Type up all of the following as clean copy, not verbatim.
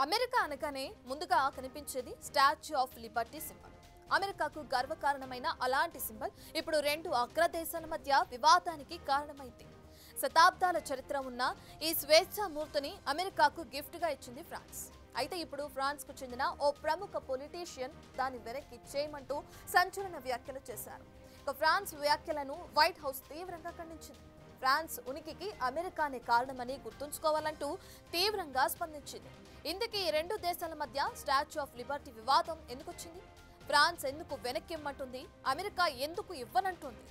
America అనగానే ముందుగా కనిపించేది స్టాచ్యూ ఆఫ్ లిబర్టీ సింబల్. అమెరికాకు గర్వకారణమైన అలాంటి సింబల్ ఇప్పుడు రెండు అగ్రదేశాల మధ్య వివాదానికి కారణమైంది. శతాబ్దాల చరిత్ర ఉన్న ఈ స్వేచ్ఛామూర్తిని అమెరికాకు గిఫ్ట్ గా ఇచ్చింది ఫ్రాన్స్. అయితే ఇప్పుడు ఫ్రాన్స్ కు చెందిన ఓ ప్రముఖ పొలిటీషియన్ దాని వెనక్కి చేయమంటూ సంచలన వ్యాఖ్యలు చేశారు. ఫ్రాన్స్ వ్యాఖ్యలను వైట్ హౌస్ తీవ్రంగా ఖండించింది. ఫ్రాన్స్ ఉనికికి అమెరికానే కారణమని గుర్తుంచుకోవాలంటూ తీవ్రంగా స్పందించింది. ఇందుకు ఈ రెండు దేశాల మధ్య స్టాచ్యూ ఆఫ్ లిబర్టీ వివాదం ఎందుకు వచ్చింది? ఫ్రాన్స్ ఎందుకు వెనక్కిమ్మంటుంది? అమెరికా ఎందుకు ఇవ్వనంటుంది?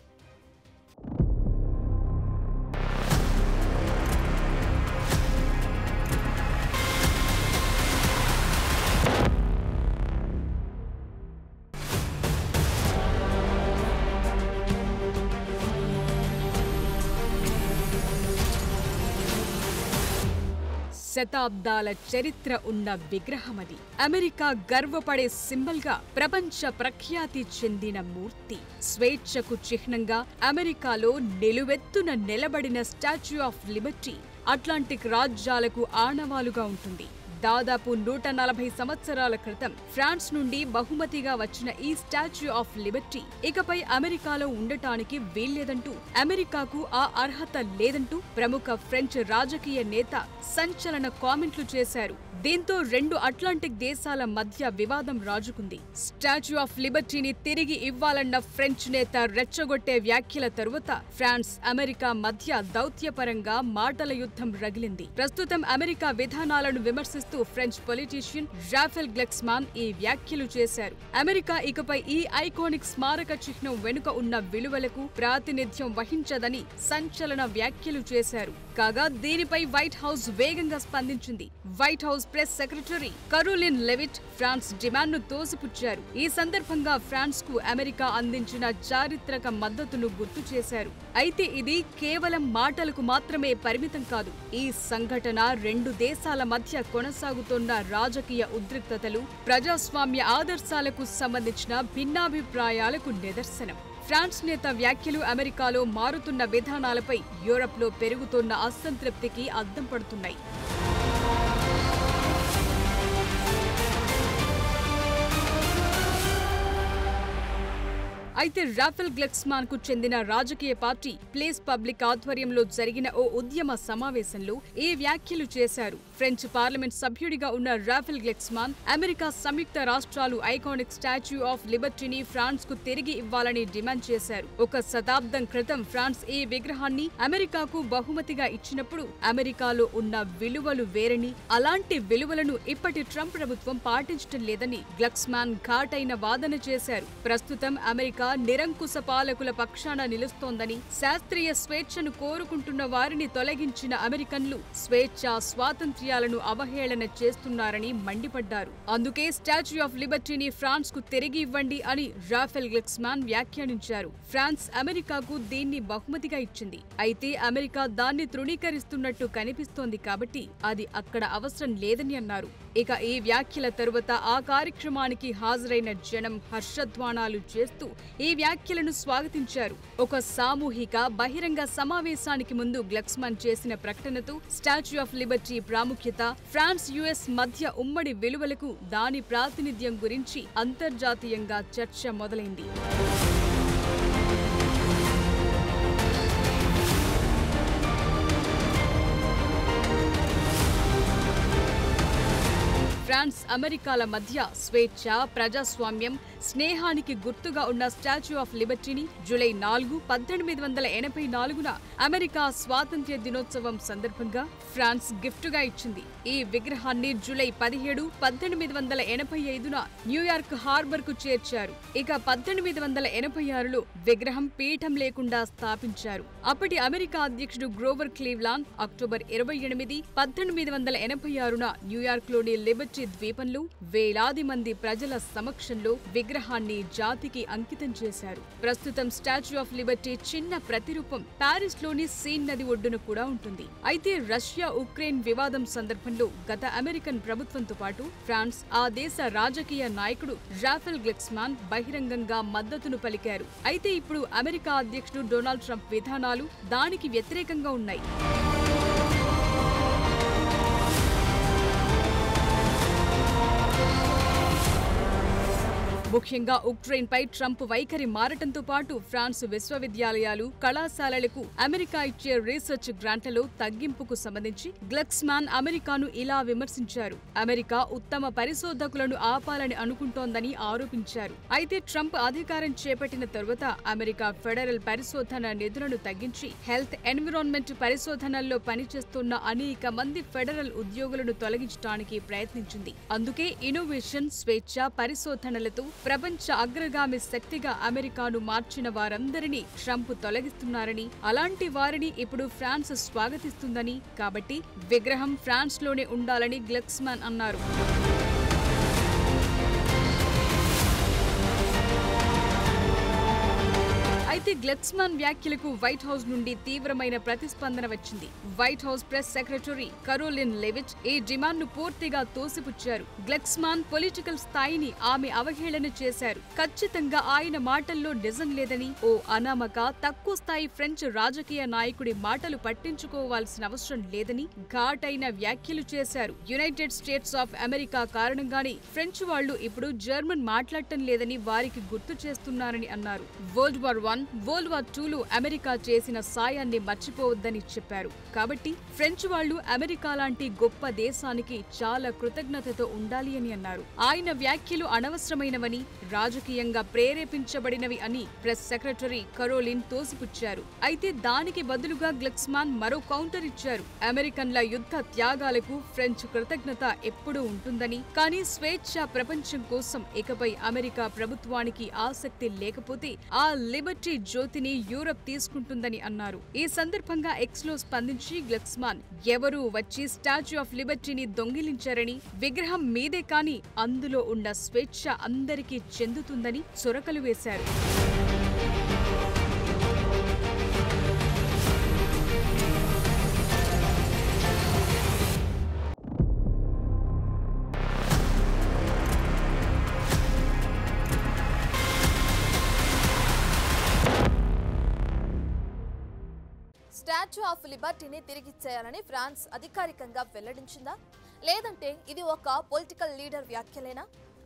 శతాబ్దాల చరిత్ర ఉన్న విగ్రహమది. అమెరికా గర్వపడే సింబల్ గా ప్రపంచ ప్రఖ్యాతి చెందిన మూర్తి. స్వేచ్ఛకు చిహ్నంగా అమెరికాలో నిలువెత్తున నిలబడిన స్టాచ్యూ ఆఫ్ లిబర్టీ అట్లాంటిక్ రాజ్యాలకు ఆనవాలుగా ఉంటుంది. దాదాపు 140 సంవత్సరాల క్రితం ఫ్రాన్స్ నుండి బహుమతిగా వచ్చిన ఈ స్టాచ్యూ ఆఫ్ లిబర్టీ ఇకపై అమెరికాలో ఉండటానికి వీల్లేదంటూ, అమెరికాకు ఆ అర్హత లేదంటూ ప్రముఖ ఫ్రెంచ్ రాజకీయ నేత సంచలన కామెంట్లు చేశారు. దీంతో రెండు అట్లాంటిక్ దేశాల మధ్య వివాదం రాజుకుంది. స్టాచ్యూ ఆఫ్ లిబర్టీని తిరిగి ఇవ్వాలన్న ఫ్రెంచ్ నేత రెచ్చగొట్టే వ్యాఖ్యల తరువాత ఫ్రాన్స్, అమెరికా మధ్య దౌత్యపరంగా మాటల యుద్ధం రగిలింది. ప్రస్తుతం అమెరికా విధానాలను విమర్శిస్తూ ఫ్రెంచ్ పొలిటీషియన్ రాఫెల్ గ్లెక్స్మాన్ ఈ వ్యాఖ్యలు చేశారు. అమెరికా ఇకపై ఈ ఐకానిక్ స్మారక చిహ్నం వెనుక ఉన్న విలువలకు ప్రాతినిధ్యం వహించదని సంచలన వ్యాఖ్యలు చేశారు. కాగా దీనిపై వైట్ హౌస్ వేగంగా స్పందించింది. White House press secretary Karoline Leavitt France డిమాండ్ను తోసిపుచ్చారు. ఈ సందర్భంగా ఫ్రాన్స్ కు అమెరికా అందించిన చారిత్రక మద్దతును గుర్తు చేశారు. అయితే ఇది కేవలం మాటలకు మాత్రమే పరిమితం కాదు. ఈ సంఘటన రెండు దేశాల మధ్య కొనసాగుతున్న రాజకీయ ఉద్రిక్తతలు, ప్రజాస్వామ్య ఆదర్శాలకు సంబంధించిన భిన్నాభిప్రాయాలకు నిదర్శనం. ఫ్రాన్స్ నేత వ్యాఖ్యలు అమెరికాలో మారుతున్న విధానాలపై యూరప్లో పెరుగుతున్న అసంతృప్తికి అద్దం పడుతున్నాయి. అయితే రాఫెల్ గ్లెక్స్మాన్ కు చెందిన రాజకీయ పార్టీ ప్లేస్ పబ్లిక్ ఆధ్వర్యంలో జరిగిన ఓ ఉద్యమ సమావేశంలో ఈ వ్యాఖ్యలు చేశారు. ఫ్రెంచ్ పార్లమెంట్ సభ్యుడిగా ఉన్న రాఫెల్ గ్లెక్స్మాన్ అమెరికా సంయుక్త రాష్ట్రాలు ఐకానిక్ స్టాచ్యూ ఆఫ్ లిబర్టీని ఫ్రాన్స్ కు తిరిగి ఇవ్వాలని డిమాండ్ చేశారు. ఒక శతాబ్దం క్రితం ఫ్రాన్స్ ఈ విగ్రహాన్ని అమెరికాకు బహుమతిగా ఇచ్చినప్పుడు అమెరికాలో ఉన్న విలువలు వేరని, అలాంటి విలువలను ఇప్పటి ట్రంప్ ప్రభుత్వం పాటించడం లేదని గ్లెక్స్మాన్ ఘాటైన వాదన చేశారు. ప్రస్తుతం అమెరికా నిరంకుశ పాలకుల పక్షాన నిలుస్తోందని, శాస్త్రీయ స్వేచ్ఛను కోరుకుంటున్న వారిని తొలగించిన అమెరికన్లు స్వేచ్ఛ, స్వాతంత్ర్యాలను అవహేళన చేస్తున్నారని మండిపడ్డారు. అందుకే స్టాచ్యూ ఆఫ్ లిబర్టీని ఫ్రాన్స్ కు తిరిగి ఇవ్వండి అని రాఫెల్ గ్లెక్స్మాన్ వ్యాఖ్యానించారు. ఫ్రాన్స్ అమెరికాకు దీన్ని బహుమతిగా ఇచ్చింది. అయితే అమెరికా దాన్ని తృణీకరిస్తున్నట్టు కనిపిస్తోంది కాబట్టి అది అక్కడ అవసరం లేదని అన్నారు. ఇక ఈ వ్యాఖ్యల తరువాత ఆ కార్యక్రమానికి హాజరైన జనం హర్షధ్వానాలు చేస్తూ ఈ వ్యాఖ్యలను స్వాగతించారు. ఒక సామూహిక బహిరంగ సమావేశానికి ముందు గ్లెక్స్మాన్ చేసిన ప్రకటనతో స్టాచ్యూ ఆఫ్ లిబర్టీ ప్రాముఖ్యత, ఫ్రాన్స్ యుఎస్ మధ్య ఉమ్మడి విలువలకు దాని ప్రాతినిధ్యం గురించి అంతర్జాతీయంగా చర్చ మొదలైంది. ఫ్రాన్స్, అమెరికాల మధ్య స్వేచ్ఛ, ప్రజాస్వామ్యం, స్నేహానికి గుర్తుగా ఉన్న స్టాచ్యూ ఆఫ్ లిబర్టీని జూలై 4, 1884న అమెరికా స్వాతంత్ర్య దినోత్సవం సందర్భంగా ఫ్రాన్స్ గిఫ్టుగా ఇచ్చింది. ఈ విగ్రహాన్ని జూలై 17, 1885న న్యూయార్క్ హార్బర్ కు చేర్చారు. ఇక 1886లో విగ్రహం పీఠం లేకుండా స్థాపించారు. అప్పటి అమెరికా అధ్యక్షుడు గ్రోవర్ క్లీవ్లాండ్ అక్టోబర్ 28, 1886న న్యూయార్క్లోని లిబర్టీ ద్వీపంలో వేలాది మంది ప్రజల సమక్షంలో విగ్రహాన్ని జాతికి అంకితం చేశారు. ప్రస్తుతం స్టాచ్యూ ఆఫ్ లిబర్టీ చిన్న ప్రతిరూపం పారిస్ లోని సీన్ నది ఒడ్డున కూడా ఉంటుంది. అయితే రష్యా ఉక్రెయిన్ వివాదం సందర్భంలో గత అమెరికన్ ప్రభుత్వంతో పాటు ఫ్రాన్స్, ఆ దేశ రాజకీయ నాయకుడు రాఫెల్ గ్లెక్స్మాన్ బహిరంగంగా మద్దతును పలికారు. అయితే ఇప్పుడు అమెరికా అధ్యక్షుడు డొనాల్డ్ ట్రంప్ విధానాలు దానికి వ్యతిరేకంగా ఉన్నాయి. ముఖ్యంగా ఉక్రెయిన్ పై ట్రంప్ వైఖరి మారటంతో పాటు ఫ్రాన్స్ విశ్వవిద్యాలయాలు, కళాశాలలకు అమెరికా ఇచ్చే రీసెర్చ్ గ్రాంట్లలో తగ్గింపుకు సంబంధించి గ్లక్స్మాన్ అమెరికాను ఇలా విమర్శించారు. అమెరికా ఉత్తమ పరిశోధకులను ఆపాలని అనుకుంటోందని ఆరోపించారు. అయితే ట్రంప్ అధికారం చేపట్టిన తరువాత అమెరికా ఫెడరల్ పరిశోధన నిధులను తగ్గించి హెల్త్, ఎన్విరాన్మెంట్ పరిశోధనల్లో పనిచేస్తున్న అనేక మంది ఫెడరల్ ఉద్యోగులను తొలగించడానికి ప్రయత్నించింది. అందుకే ఇన్నోవేషన్, స్వేచ్ఛ, పరిశోధనలతో ప్రపంచ అగ్రగామి శక్తిగా అమెరికాను మార్చిన వారందరినీ ట్రంప్ తొలగిస్తున్నారని, అలాంటి వారిని ఇప్పుడు ఫ్రాన్స్ స్వాగతిస్తుందని, కాబట్టి విగ్రహం ఫ్రాన్స్లోనే ఉండాలని గ్లక్స్మాన్ అన్నారు. అయితే గ్లక్స్మాన్ వ్యాఖ్యలకు వైట్ హౌస్ నుండి తీవ్రమైన ప్రతిస్పందన వచ్చింది. White House press secretary Karoline లెవిట్ ఈ డిమాండ్ను పూర్తిగా తోసిపుచ్చారు. గ్లక్స్మాన్ పొలిటికల్ స్థాయిని ఆమె అవహేళన చేశారు. ఖచ్చితంగా ఆయన మాటల్లో నిజం లేదని, ఓ అనామక, తక్కువ స్థాయి ఫ్రెంచ్ రాజకీయ నాయకుడి మాటలు పట్టించుకోవాల్సిన అవసరం లేదని ఘాటైన వ్యాఖ్యలు చేశారు. యునైటెడ్ స్టేట్స్ ఆఫ్ అమెరికా కారణంగానే ఫ్రెంచ్ వాళ్లు ఇప్పుడు జర్మన్ మాట్లాడటం లేదని వారికి గుర్తు చేస్తున్నారని అన్నారు. World war I, world war IIలో అమెరికా చేసిన సాయాన్ని మర్చిపోవద్దని చెప్పారు. కాబట్టి ఫ్రెంచ్ వాళ్లు అమెరికా లాంటి గొప్ప దేశానికి చాలా కృతజ్ఞతతో ఉండాలి అని అన్నారు. ఆయన వ్యాఖ్యలు అనవసరమైనవని, రాజకీయంగా ప్రేరేపించబడినవి అని ప్రెస్ సెక్రటరీ కరోలిన్ తోసిపుచ్చారు. అయితే దానికి బదులుగా గ్లక్స్మాన్ మరో కౌంటర్ ఇచ్చారు. అమెరికన్ల యుద్ధ త్యాగాలకు ఫ్రెంచ్ కృతజ్ఞత ఎప్పుడూ ఉంటుందని, కానీ స్వేచ్ఛ ప్రపంచం కోసం ఇకపై అమెరికా ప్రభుత్వానికి ఆసక్తి లేకపోతే ఆ లిబర్టీ జ్యోతిని యూరప్ తీసుకుంటుందని అన్నారు. ఈ సందర్భంగా ఎక్స్ లో స్పందించి గ్లక్స్మాన్ ఎవరూ వచ్చి స్టాచ్యూ ఆఫ్ లిబర్టీని దొంగిలించారని, విగ్రహం మీదే కానీ అందులో ఉన్న స్వేచ్ఛ అందరికీ చెందుతుందని చొరకలు వేశారు. స్టాచ్యూ ఆఫ్ లిబర్టీని తిరిగిచ్చేయాలని ఫ్రాన్స్ అధికారికంగా వెల్లడించిందా, లేదంటే ఇది ఒక పొలిటికల్ లీడర్ వ్యాఖ్యలేనా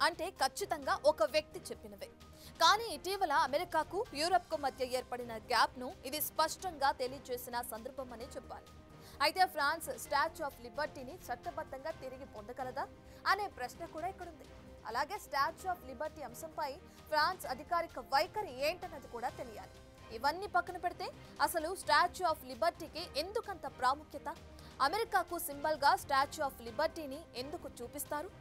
అంటే ఖచ్చితంగా ఒక వ్యక్తి చెప్పినవే. కానీ ఇటీవల అమెరికాకు, యూరప్కు మధ్య ఏర్పడిన గ్యాప్ను ఇది స్పష్టంగా తెలియజేసిన సందర్భం అని చెప్పాలి. అయితే ఫ్రాన్స్ స్టాచ్యూ ఆఫ్ లిబర్టీని చట్టబద్ధంగా తిరిగి పొందగలదా అనే ప్రశ్న కూడా ఇక్కడుంది. అలాగే స్టాచ్యూ ఆఫ్ లిబర్టీ అంశంపై ఫ్రాన్స్ అధికారిక వైఖరి ఏంటన్నది కూడా తెలియాలి. ఇవన్నీ పక్కన పెడితే అసలు స్టాచ్యూ ఆఫ్ లిబర్టీకి ఎందుకంత ప్రాముఖ్యత? అమెరికాకు సింబల్గా స్టాచ్యూ ఆఫ్ లిబర్టీని ఎందుకు చూపిస్తారు?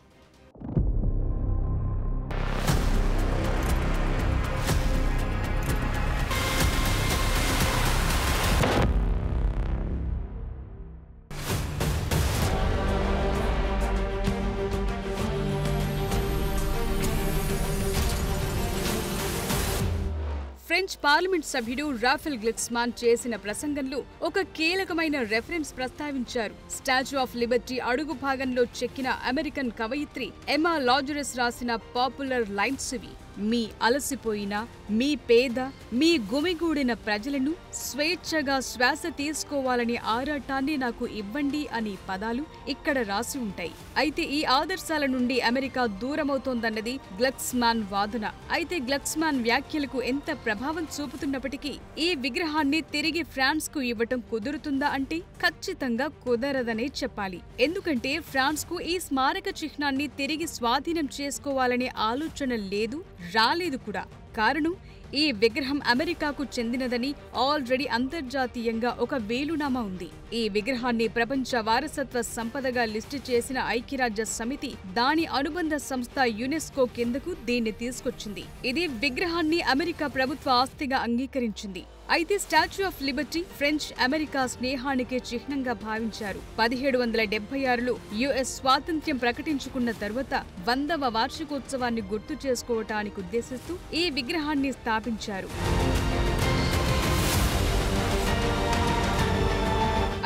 ఫ్రెంచ్ పార్లమెంట్ సభ్యుడు రాఫెల్ గ్లక్స్మాన్ చేసిన ప్రసంగంలో ఒక కీలకమైన రెఫరెన్స్ ప్రస్తావించారు. స్టాచ్యూ ఆఫ్ లిబర్టీ అడుగు భాగంలో చెక్కిన అమెరికన్ కవయిత్రి ఎమ్మా లాజరస్ రాసిన పాపులర్ లైన్స్ ఇవి. మీ అలసిపోయిన, మీ పేద, మీ గుమిగూడిన ప్రజలను స్వేచ్ఛగా శ్వాస తీసుకోవాలని ఆరాటాన్ని నాకు ఇవ్వండి అని పదాలు ఇక్కడ రాసి ఉంటాయి. అయితే ఈ ఆదర్శాల నుండి అమెరికా దూరమవుతోందన్నది గ్లక్స్మాన్ వాదన. అయితే గ్లక్స్మాన్ వ్యాఖ్యలకు ఎంత ప్రభావం చూపుతున్నప్పటికీ ఈ విగ్రహాన్ని తిరిగి ఫ్రాన్స్ కు ఇవ్వటం కుదురుతుందా అంటే ఖచ్చితంగా కుదరదనే చెప్పాలి. ఎందుకంటే ఫ్రాన్స్ కు ఈ స్మారక చిహ్నాన్ని తిరిగి స్వాధీనం చేసుకోవాలనే ఆలోచన లేదు, రాలేదు కూడా. కారణం, ఈ విగ్రహం అమెరికాకు చెందినదని ఆల్రెడీ అంతర్జాతీయంగా ఒక వేలునామా ఉంది. ఈ విగ్రహాన్ని ప్రపంచ వారసత్వ సంపదగా లిస్టు చేసిన ఐక్యరాజ్య సమితి దాని అనుబంధ సంస్థ యునెస్కో కిందకు దీన్ని తీసుకొచ్చింది. ఇది విగ్రహాన్ని అమెరికా ప్రభుత్వ ఆస్తిగా అంగీకరించింది. అయితే statue of Liberty French America స్నేహానికి చిహ్నంగా భావించారు. 1776లో యుఎస్ స్వాతంత్ర్యం ప్రకటించుకున్న తర్వాత 100వ వార్షికోత్సవాన్ని గుర్తు చేసుకోవటానికి ఉద్దేశిస్తూ ఈ విగ్రహాన్ని స్థాపించారు.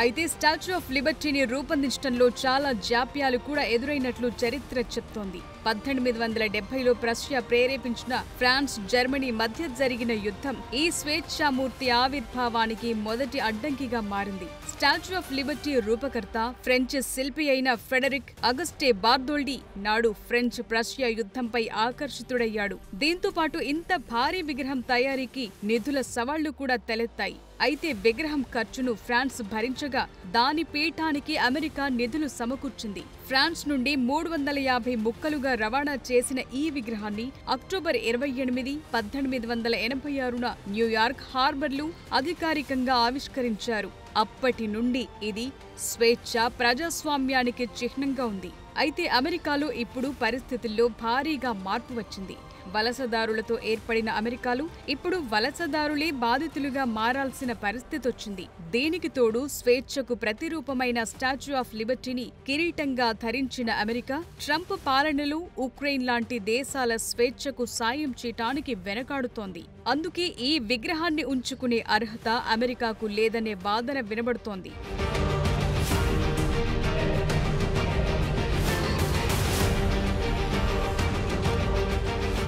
అయితే స్టాచ్యూ ఆఫ్ లిబర్టీని రూపొందించడంలో చాలా జాప్యాలు కూడా ఎదురైనట్లు చరిత్ర చెప్తోంది. 1870లో ప్రష్యా ప్రేరేపించిన ఫ్రాన్స్, జర్మనీ మధ్య జరిగిన యుద్ధం ఈ స్వేచ్ఛామూర్తి ఆవిర్భావానికి మొదటి అడ్డంకిగా మారింది. స్టాచ్యూ ఆఫ్ లిబర్టీ రూపకర్త ఫ్రెంచ్ శిల్పి అయిన ఫ్రెడరిక్ అగస్టే బార్దోల్డి నాడు ఫ్రెంచ్ ప్రష్యా యుద్ధంపై ఆకర్షితుడయ్యాడు. దీంతో పాటు ఇంత భారీ విగ్రహం తయారీకి నిధుల సవాళ్లు కూడా తలెత్తాయి. అయితే విగ్రహం ఖర్చును ఫ్రాన్స్ భరించగా దాని పీఠానికి అమెరికా నిధులు సమకూర్చింది. ఫ్రాన్స్ నుండి 350 ముక్కలుగా రవాణా చేసిన ఈ విగ్రహాన్ని అక్టోబర్ 28, 1886న న్యూయార్క్ హార్బర్లో అధికారికంగా ఆవిష్కరించారు. అప్పటి నుండి ఇది స్వేచ్ఛ, ప్రజాస్వామ్యానికి చిహ్నంగా ఉంది. అయితే అమెరికాలో ఇప్పుడు పరిస్థితుల్లో భారీగా మార్పు వచ్చింది. వలసదారులతో ఏర్పడిన అమెరికాలో ఇప్పుడు వలసదారులే బాధితులుగా మారాల్సిన పరిస్థితి వచ్చింది. దీనికి తోడు స్వేచ్ఛకు ప్రతిరూపమైన స్టాచ్యూ ఆఫ్ లిబర్టీని కిరీటంగా ధరించిన అమెరికా ట్రంప్ పాలనలో ఉక్రెయిన్ లాంటి దేశాల స్వేచ్ఛకు సాయం చేయటానికి వెనకాడుతోంది. అందుకే ఈ విగ్రహాన్ని ఉంచుకునే అర్హత అమెరికాకు లేదనే వాదన వినబడుతోంది.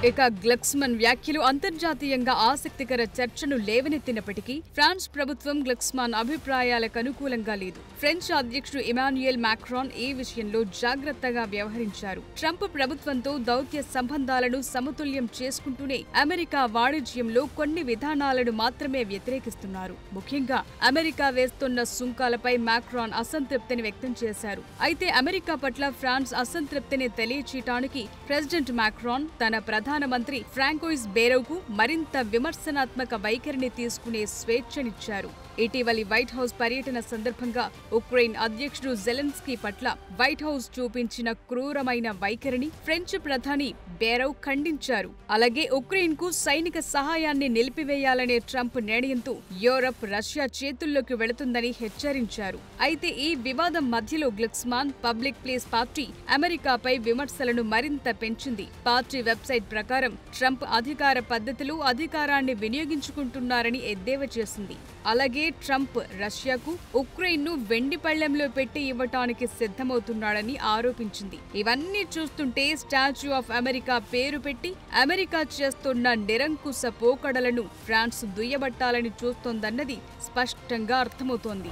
ఇక గ్లక్స్మన్ వ్యాఖ్యలు అంతర్జాతీయంగా ఆసక్తికర చర్చను లేవనెత్తినప్పటికీ ఫ్రాన్స్ ప్రభుత్వం గ్లక్స్మాన్ అభిప్రాయాలకు అనుకూలంగా లేదు. ఫ్రెంచ్ అధ్యక్షుడు ఇమాన్యుయల్ మాక్రాన్ ఈ విషయంలో జాగ్రత్తగా వ్యవహరించారు. ట్రంప్ ప్రభుత్వంతో దౌత్య సంబంధాలను సమతుల్యం చేసుకుంటూనే అమెరికా వాణిజ్యంలో కొన్ని విధానాలను మాత్రమే వ్యతిరేకిస్తున్నారు. ముఖ్యంగా అమెరికా వేస్తున్న సుంకాలపై మాక్రాన్ అసంతృప్తిని వ్యక్తం చేశారు. అయితే అమెరికా పట్ల ఫ్రాన్స్ అసంతృప్తిని తెలియచేయటానికి ప్రెసిడెంట్ మాక్రాన్ తన ప్రధానమంత్రి ఫ్రాంకోయిస్ బేరోకు మరింత విమర్శనాత్మక వైఖరిని తీసుకునే స్వేచ్ఛనిచ్చారు. ఇటీవలి వైట్ హౌస్ పర్యటన సందర్భంగా ఉక్రెయిన్ అధ్యక్షుడు జెలెన్స్కీ పట్ల వైట్ హౌస్ చూపించిన క్రూరమైన వైఖరిని ఫ్రెంచ్ ప్రధాని బేరౌ ఖండించారు. అలాగే ఉక్రెయిన్ కు సైనిక సహాయాన్ని నిలిపివేయాలనే ట్రంప్ నిర్ణయంతో యూరప్ రష్యా చేతుల్లోకి వెళుతుందని హెచ్చరించారు. అయితే ఈ వివాదం మధ్యలో గ్లక్స్మాన్ పబ్లిక్ ప్లేస్ పార్టీ అమెరికాపై విమర్శలను మరింత పెంచింది. పార్టీ వెబ్సైట్ ప్రకారం ట్రంప్ అధికార పద్ధతిలో అధికారాన్ని వినియోగించుకుంటున్నారని ఎద్దేవా చేసింది. అలాగే ట్రంప్ రష్యాకు ఉక్రెయిన్ను వెండి పళ్లెంలో పెట్టి ఇవ్వటానికి సిద్ధమవుతున్నాడని ఆరోపించింది. ఇవన్నీ చూస్తుంటే స్టాచ్యూ ఆఫ్ అమెరికా పేరు పెట్టి అమెరికా చేస్తున్న నిరంకుశ పోకడలను ఫ్రాన్స్ దుయ్యబట్టాలని చూస్తోందన్నది స్పష్టంగా అర్థమవుతోంది.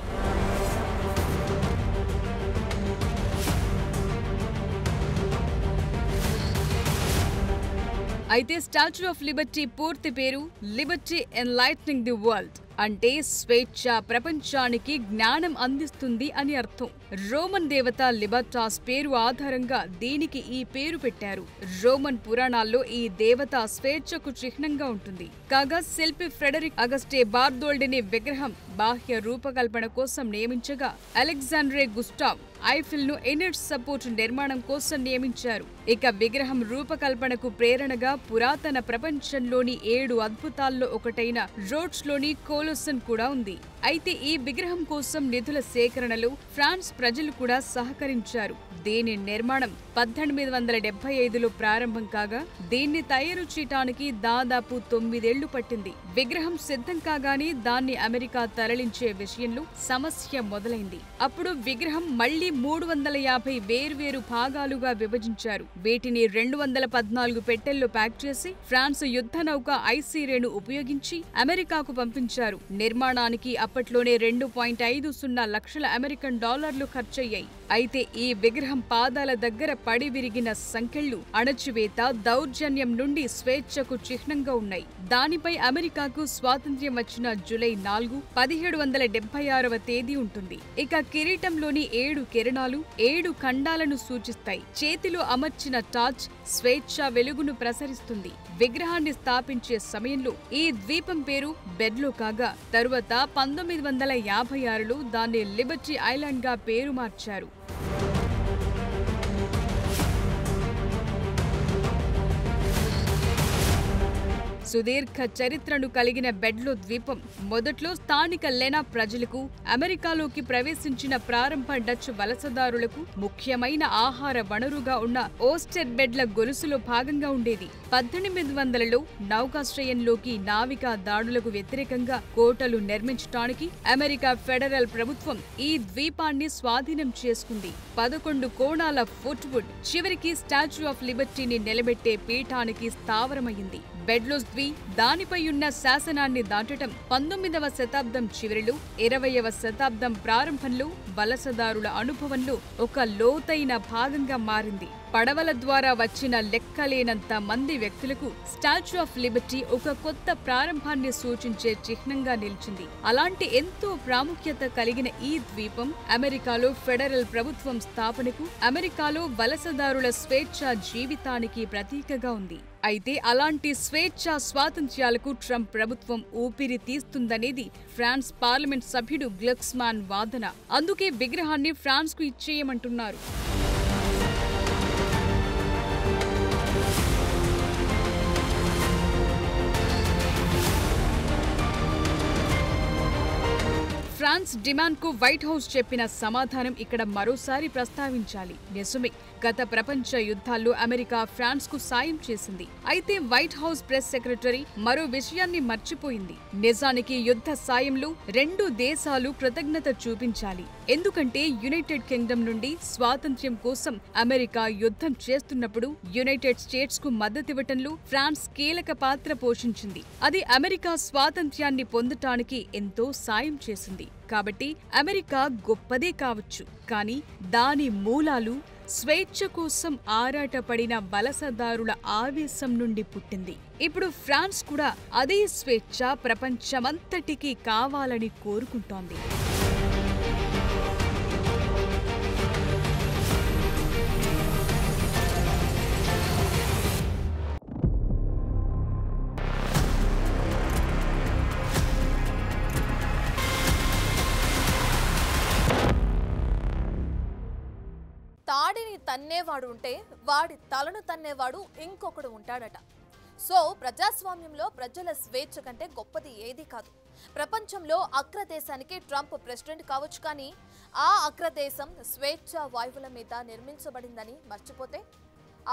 అయితే స్టాచ్యూ ఆఫ్ లిబర్టీ పూర్తి పేరు లిబర్టీ ఎన్లైట్నింగ్ ది వరల్డ్, అంటే స్వేచ్ఛ ప్రపంచానికి జ్ఞానం అందిస్తుంది అని అర్థం. రోమన్ దేవత లిబర్టాస్ పేరు ఆధారంగా దీనికి ఈ పేరు పెట్టారు. రోమన్ పురాణాల్లో ఈ దేవత స్వేచ్ఛకు చిహ్నంగా ఉంటుంది. కాగా శిల్పి ఫ్రెడరిక్ అగస్టే బార్దోల్డిని విగ్రహం బాహ్య రూపకల్పన కోసం నియమించగా అలెగ్జాండ్రే గుస్టావ్ ఐఫిల్ ను ఎనర్జ్ సపోర్ట్ నిర్మాణం కోసం నియమించారు. ఇక విగ్రహం రూపకల్పనకు ప్రేరణగా పురాతన ప్రపంచంలోని 7 అద్భుతాల్లో ఒకటైన రోడ్స్లోని కోలోసన్ కూడా ఉంది. అయితే ఈ విగ్రహం కోసం నిధుల సేకరణలో ఫ్రాన్స్ ప్రజలు కూడా సహకరించారు. దీని నిర్మాణం 1875లో ప్రారంభం కాగా దీన్ని తయారు చేయటానికి దాదాపు 9 ఏళ్లు పట్టింది. విగ్రహం సిద్ధం కాగానే దాన్ని అమెరికా తరలించే విషయంలో సమస్య మొదలైంది. అప్పుడు విగ్రహం మళ్లీ 350 వేర్వేరు భాగాలుగా విభజించారు. వీటిని 214 పెట్టెల్లో ప్యాక్ చేసి ఫ్రాన్స్ యుద్ధ నౌక ఐసీరేను ఉపయోగించి అమెరికాకు పంపించారు. నిర్మాణానికి అప్పట్లోనే 2.50 లక్షల అమెరికన్ డాలర్లు ఖర్చయ్యాయి. అయితే ఈ విగ్రహం పాదాల దగ్గర పడి విరిగిన సంకెళ్లు అణచివేత, దౌర్జన్యం నుండి స్వేచ్ఛకు చిహ్నంగా ఉన్నాయి. దానిపై అమెరికాకు స్వాతంత్ర్యం వచ్చిన జూలై 4, 1776వ తేదీ ఉంటుంది. ఇక కిరీటంలోని 7 కిరణాలు 7 ఖండాలను సూచిస్తాయి. చేతిలో అమర్చిన టార్చ్ స్వేచ్ఛ వెలుగును ప్రసరిస్తుంది. విగ్రహాన్ని స్థాపించే సమయంలో ఈ ద్వీపం పేరు బెడ్లో కాగా తరువాత 1956లో దాన్ని లిబర్టీ ఐలాండ్ గా పేరు మార్చారు. సుదీర్ఘ చరిత్రను కలిగిన బెడ్లో ద్వీపం మొదట్లో స్థానిక లెనా ప్రజలకు, అమెరికాలోకి ప్రవేశించిన ప్రారంభ డచ్ వలసదారులకు ముఖ్యమైన ఆహార వనరుగా ఉన్న ఓస్టర్ బెడ్ల గొలుసులో భాగంగా ఉండేది. 1800లలో నౌకాశ్రయంలోకి నావికా దాడులకు వ్యతిరేకంగా కోటలు నిర్మించడానికి అమెరికా ఫెడరల్ ప్రభుత్వం ఈ ద్వీపాన్ని స్వాధీనం చేసుకుంది. 11 కోణాల ఫుట్వుడ్ చివరికి స్టాచ్యూ ఆఫ్ లిబర్టీని నిలబెట్టే పీఠానికి స్థావరమైంది. బెడ్లోస్ ద్వీ దానిపై ఉన్న శాసనాన్ని దాటడం 19వ శతాబ్దం చివరిలో 20వ శతాబ్దం ప్రారంభంలో వలసదారుల అనుభవంలో ఒక లోతైన భాగంగా మారింది. పడవల ద్వారా వచ్చిన లెక్కలేనంత మంది వ్యక్తులకు స్టాచ్యూ ఆఫ్ లిబర్టీ ఒక కొత్త ప్రారంభాన్ని సూచించే చిహ్నంగా నిలిచింది. అలాంటి ఎంతో ప్రాముఖ్యత కలిగిన ఈ ద్వీపం అమెరికాలో ఫెడరల్ ప్రభుత్వం స్థాపనకు, అమెరికాలో వలసదారుల స్వేచ్ఛా జీవితానికి ప్రతీకగా ఉంది. అయితే అలాంటి స్వేచ్ఛా స్వాతంత్ర్యాలకు ట్రంప్ ప్రభుత్వం ఊపిరి తీస్తుందనేది ఫ్రాన్స్ పార్లమెంట్ సభ్యుడు గ్లక్స్మాన్ వాదన. అందుకే విగ్రహాన్ని ఫ్రాన్స్కు ఇచ్చేయమంటున్నారు. ఫ్రాన్స్ డిమాండ్కు వైట్ హౌస్ చెప్పిన సమాధానం ఇక్కడ మరోసారి ప్రస్తావించాలి. నిజమే, గత ప్రపంచ యుద్ధాల్లో అమెరికా ఫ్రాన్స్కు సాయం చేసింది. అయితే వైట్ హౌస్ ప్రెస్ సెక్రటరీ మరో విషయాన్ని మర్చిపోయింది. నిజానికి యుద్ధ సాయంలో 2 దేశాలు కృతజ్ఞత చూపించాలి. ఎందుకంటే యునైటెడ్ కింగ్డమ్ నుండి స్వాతంత్ర్యం కోసం అమెరికా యుద్ధం చేస్తున్నప్పుడు యునైటెడ్ స్టేట్స్ కు మద్దతివ్వటంలో ఫ్రాన్స్ కీలక పాత్ర పోషించింది. అది అమెరికా స్వాతంత్ర్యాన్ని పొందటానికి ఎంతో సాయం చేసింది. కాబట్టి అమెరికా గొప్పదే కావచ్చు, కానీ దాని మూలాలు స్వేచ్ఛ కోసం ఆరాటపడిన వలసదారుల ఆవేశం నుండి పుట్టింది. ఇప్పుడు ఫ్రాన్స్ కూడా అదే స్వేచ్ఛ ప్రపంచమంతటికీ కావాలని కోరుకుంటోంది. తాడిని తన్నేవాడు ఉంటే వాడి తలను తన్నేవాడు ఇంకొకడు ఉంటాడట. సో ప్రజాస్వామ్యంలో ప్రజల స్వేచ్ఛ కంటే గొప్పది ఏదీ కాదు. ప్రపంచంలో అగ్రదేశానికి ట్రంప్ ప్రెసిడెంట్ కావచ్చు, కానీ ఆ అగ్రదేశం స్వేచ్ఛ వాయువుల మీద నిర్మించబడిందని మర్చిపోతే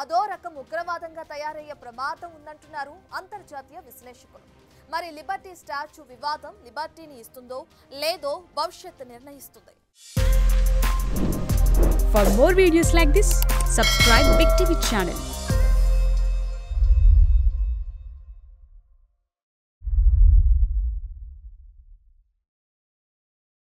అదో రకం ఉగ్రవాదంగా తయారయ్యే ప్రమాదం ఉందంటున్నారు అంతర్జాతీయ విశ్లేషకులు. మరి లిబర్టీ స్టాచ్యూ వివాదం లిబర్టీని ఇస్తుందో లేదో భవిష్యత్తు నిర్ణయిస్తుంది. For more videos like this, subscribe Big TV channel.